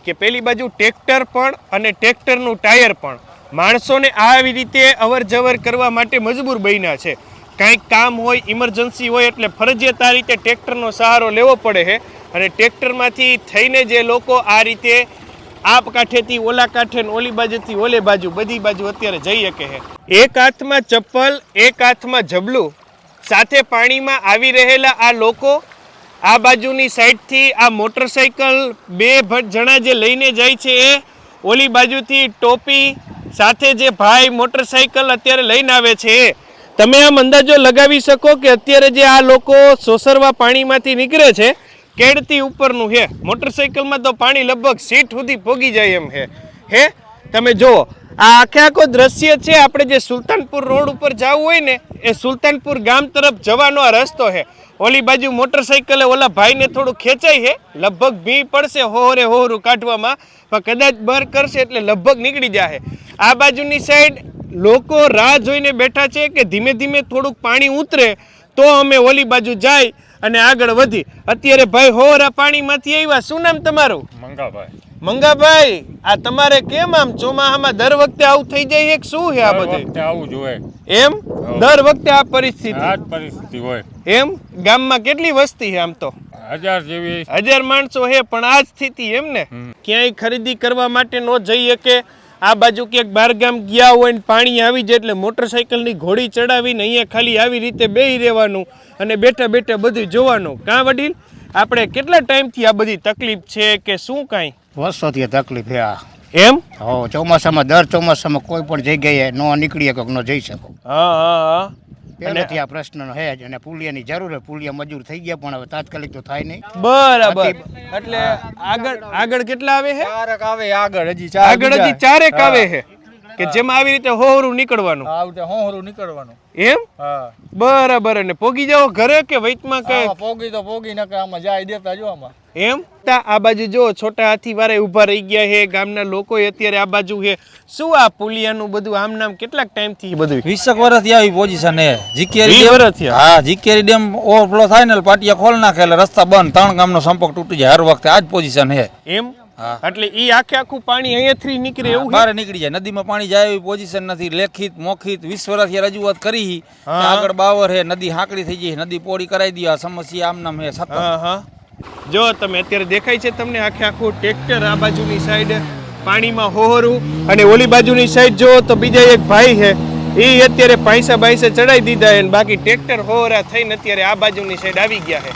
કે પેલી બાજુ ટ્રેક્ટર પણ અને ટ્રેક્ટરનું ટાયર પણ માણસોને આવી રીતે અવર જવર કરવા માટે મજબૂર બન્યા છે. કાંઈક કામ હોય, ઇમરજન્સી હોય એટલે ફરજિયાત આ રીતે ટ્રેક્ટરનો સહારો લેવો પડે છે. અને ટ્રેક્ટરમાંથી થઈને જે લોકો આ રીતે આ કાંઠેથી ઓલા કાંઠે ને ઓલી બાજુથી ઓલે બાજુ બધી બાજુ અત્યારે જઈ શકે છે. એક હાથમાં ચપ્પલ, એક હાથમાં જબલું સાથે પાણીમાં આવી રહેલા આ લોકો આ બાજુની સાઈડથી આ મોટરસાઇકલ બે જણા જે લઈને જાય છે એ ઓલી બાજુથી ટોપી સાથે જે ભાઈ મોટરસાઇકલ અત્યારે લઈને આવે છે એ તમે આમ અંદાજો લગાવી શકો કે અત્યારે જે આ લોકો સોસરવા પાણીમાંથી નીકળે છે કેડથી ઉપરનું છે. મોટરસાઇકલમાં તો પાણી લગભગ સીટ સુધી પોગી જાય એમ હે. તમે જુઓ આ આખો દ્રશ્ય છે. આપણે જે સુલતાનપુર રોડ ઉપર જવું હોય ને એ સુલતાનપુર ગામ તરફ જવાનો આ રસ્તો છે. ઓલી બાજુ મોટરસાઇકલે ઓલા ભાઈને થોડું ખેંચાય છે, લગભગ ભી પડશે હોરું કાઢવામાં, પણ કદાચ બર કરશે એટલે લગભગ નીકળી જાય. આ બાજુની સાઈડ લોકો રાહ જોઈને બેઠા છે કે ધીમે ધીમે થોડુંક પાણી ઉતરે તો અમે ઓલી બાજુ જાય અને આગળ વધી. અત્યારે ભાઈ હોરા પાણીમાંથી આવ્યા. શું નામ તમારું? મંગાભાઈ. મંગાભાઈ, આ તમારે કેમ આમ ચોમાસામાં દર વખતે આવું થઈ જાય છે? શું છે આ બધું? આવું જોઈએ એમ દર વખતે આ પરિસ્થિતિ હોય એમ? ગામમાં કેટલી વસ્તી છે? આમ તો 1000 જેવી 1000 માણસો છે, પણ આ સ્થિતિ એમ ને. ક્યાંય ખરીદી કરવા માટે ન જઈએ કે આ બાજુ ક્યાંક બહારગામ ગયા હોય ને પાણી આવી જાય એટલે મોટરસાઇકલની ઘોડી ચડાવીને અહીંયા ખાલી આવી રીતે બેહી રહેવાનું અને બેઠા બેઠા બધું જોવાનું. કાં વડીલ, આપણે કેટલા ટાઈમથી આ બધી તકલીફ છે કે શું? કાંઈ વર્ષોથી તકલીફ છે આ. એમ? હો, ચોમાસામાં દર ચોમાસામાં કોઈ પણ જગ્યાએ ન નીકળી શકો, ન જઈ શકો. હા. પહેલેથી આ પ્રશ્ન છે જ. અને પુલિયાની જરૂર છે. પુલિયા મજૂર થઈ ગયા પણ હવે તાત્કાલિક તો થાય નહીં. બરાબર. એટલે આગળ કેટલા આવે છે? ચારક આવે આગળ, હજી આગળ હજી ચારેક આવે છે કે જેમાં આવી રીતે હોરું નીકળવાનું. હોરું નીકળવાનું એમ? બરાબર. અને પોગી જાવ ઘરે કે વૈતમાં કઈ? પોગી નકર આમાં જાય દેતા જો આમાં. એમ? આ બાજુ જો છોટા હાથી વારે ઉભા રહી ગયા છે ગામના લોકો અત્યારે આ બાજુ છે. શું આ પુલિયાનું બધું આમ નામ કેટલાક ટાઈમ થી બધું? 20 વર્ષથી આવી પોઝિશન હે. જીકેરી વર્ષથી? હા, જીકેરી ડેમ ઓવરફ્લો થાય ને પાટિયા ખોલ નાખે એટલે રસ્તા બંધ, 3 ગામનો સંપર્ક તૂટી જાય હર વખતે. આ જ પોઝિશન હે. એમ? એટલે ઈ આખું પાણી અહીંયાથી નીકળે એવું? બહાર નીકળી જાય. નદીમાં પાણી જાય એવી પોઝિશન નથી. લેખિત મોખિત 20 વર્ષથી રજૂઆત કરી. આગળ બાવર હે, નદી હાંકડી થઈ જાય, નદી પોડી કરાવી દી. આ સમસ્યા આમ નામ હે સતત. જો તમે અત્યારે દેખાય છે તમને આખું ટ્રેક્ટર આ બાજુની સાઈડ પાણીમાં હોહરું, અને ઓલી બાજુની સાઈડ જો તો બીજા એક ભાઈ છે એ અત્યારે પૈસા ચડાવી દીધા, બાકી ટ્રેક્ટર હોહરા થઈને અત્યારે આ બાજુની સાઈડ આવી ગયા છે.